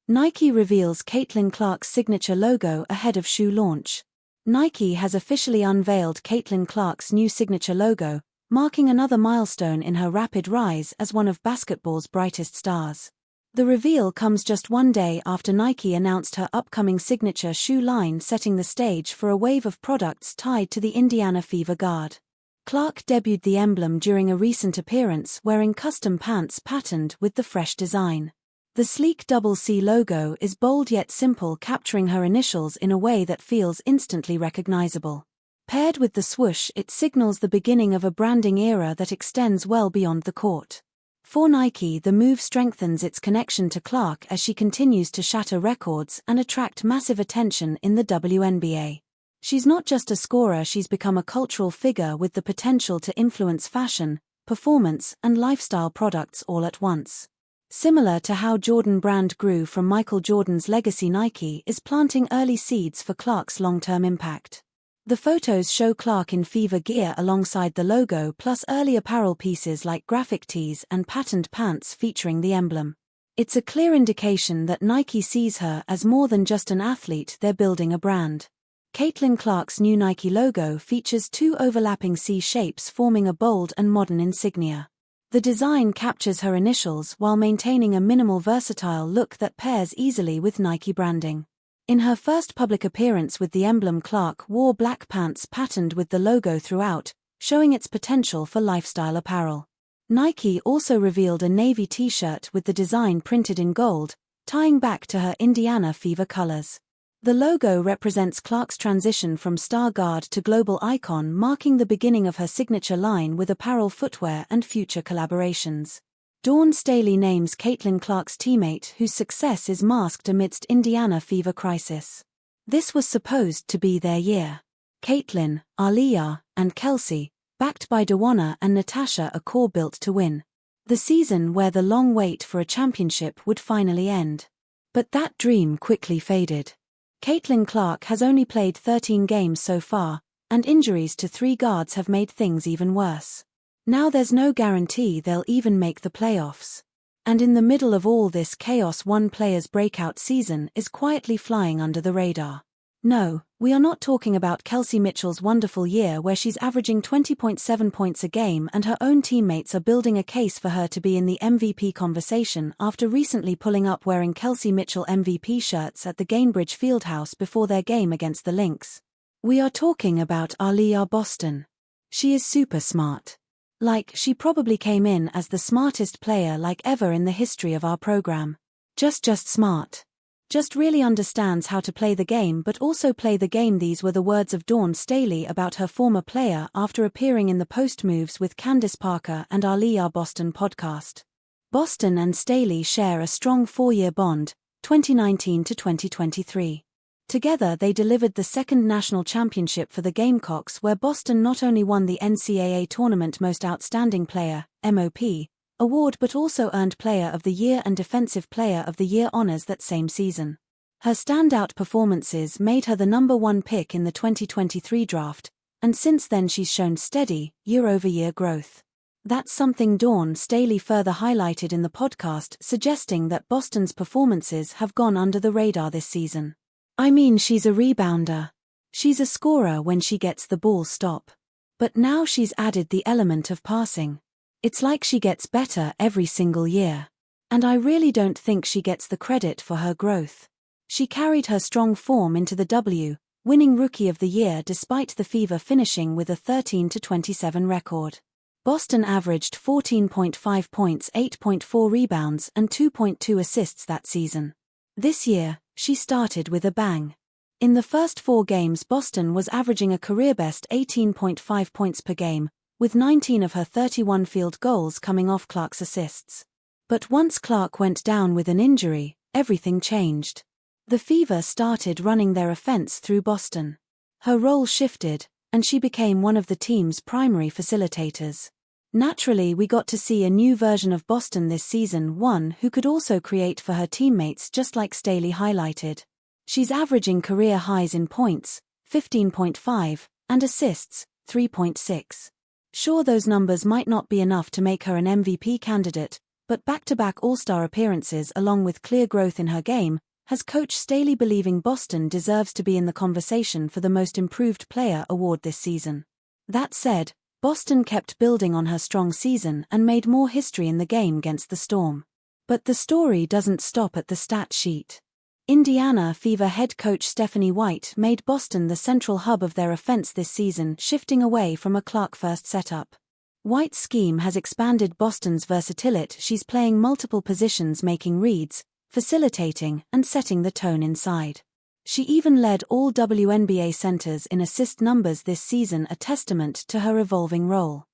Nike reveals Caitlin Clark's signature logo ahead of shoe launch. Nike has officially unveiled Caitlin Clark's new signature logo, marking another milestone in her rapid rise as one of basketball's brightest stars. The reveal comes just one day after Nike announced her upcoming signature shoe line, setting the stage for a wave of products tied to the Indiana Fever guard. Clark debuted the emblem during a recent appearance wearing custom pants patterned with the fresh design. The sleek double C logo is bold yet simple, capturing her initials in a way that feels instantly recognizable. Paired with the swoosh, it signals the beginning of a branding era that extends well beyond the court. For Nike, the move strengthens its connection to Clark as she continues to shatter records and attract massive attention in the WNBA. She's not just a scorer, she's become a cultural figure with the potential to influence fashion, performance, and lifestyle products all at once. Similar to how Jordan Brand grew from Michael Jordan's legacy, Nike is planting early seeds for Clark's long-term impact. The photos show Clark in Fever gear alongside the logo, plus early apparel pieces like graphic tees and patterned pants featuring the emblem. It's a clear indication that Nike sees her as more than just an athlete, they're building a brand. Caitlin Clark's new Nike logo features two overlapping C shapes forming a bold and modern insignia. The design captures her initials while maintaining a minimal, versatile look that pairs easily with Nike branding. In her first public appearance with the emblem, Clark wore black pants patterned with the logo throughout, showing its potential for lifestyle apparel. Nike also revealed a navy t-shirt with the design printed in gold, tying back to her Indiana Fever colors. The logo represents Clark's transition from star guard to global icon, marking the beginning of her signature line with apparel, footwear, and future collaborations. Dawn Staley names Caitlin Clark's teammate, whose success is masked amidst Indiana Fever crisis. This was supposed to be their year. Caitlin, Aaliyah, and Kelsey, backed by DeWanna and Natasha, a core built to win. The season where the long wait for a championship would finally end. But that dream quickly faded. Caitlin Clark has only played 13 games so far, and injuries to three guards have made things even worse. Now there's no guarantee they'll even make the playoffs. And in the middle of all this chaos, one player's breakout season is quietly flying under the radar. No, we are not talking about Kelsey Mitchell's wonderful year where she's averaging 20.7 points a game and her own teammates are building a case for her to be in the MVP conversation after recently pulling up wearing Kelsey Mitchell MVP shirts at the Gainbridge Fieldhouse before their game against the Lynx. We are talking about Aaliyah Boston. She is super smart. Like, she probably came in as the smartest player like ever in the history of our program. Just smart. Just really understands how to play the game, but also play the game. These were the words of Dawn Staley about her former player after appearing in the Post Moves with Candace Parker and Aaliyah Boston podcast. Boston and Staley share a strong 4-year bond, 2019 to 2023. Together they delivered the second national championship for the Gamecocks, where Boston not only won the NCAA Tournament Most Outstanding Player, MOP, award but also earned Player of the Year and Defensive Player of the Year honors that same season. Her standout performances made her the #1 pick in the 2023 draft, and since then she's shown steady, year-over-year growth. That's something Dawn Staley further highlighted in the podcast, suggesting that Boston's performances have gone under the radar this season. I mean, she's a rebounder. She's a scorer when she gets the ball, stop. But now she's added the element of passing. It's like she gets better every single year. And I really don't think she gets the credit for her growth. She carried her strong form into the winning Rookie of the Year despite the Fever finishing with a 13-27 record. Boston averaged 14.5 points, 8.4 rebounds, and 2.2 assists that season. This year, she started with a bang. In the first 4 games, Boston was averaging a career-best 18.5 points per game, with 19 of her 31 field goals coming off Clark's assists. But once Clark went down with an injury, everything changed. The Fever started running their offense through Boston. Her role shifted, and she became one of the team's primary facilitators. Naturally, we got to see a new version of Boston this season, one who could also create for her teammates, just like Staley highlighted. She's averaging career highs in points, 15.5, and assists, 3.6. Sure, those numbers might not be enough to make her an MVP candidate, But back-to-back All-Star appearances along with clear growth in her game has Coach Staley believing Boston deserves to be in the conversation for the Most Improved Player award this season. That said, Boston kept building on her strong season and made more history in the game against the Storm. But the story doesn't stop at the stat sheet. Indiana Fever head coach Stephanie White made Boston the central hub of their offense this season, shifting away from a Clark-first setup. White's scheme has expanded Boston's versatility. She's playing multiple positions, making reads, facilitating, and setting the tone inside. She even led all WNBA centers in assist numbers this season, a testament to her evolving role.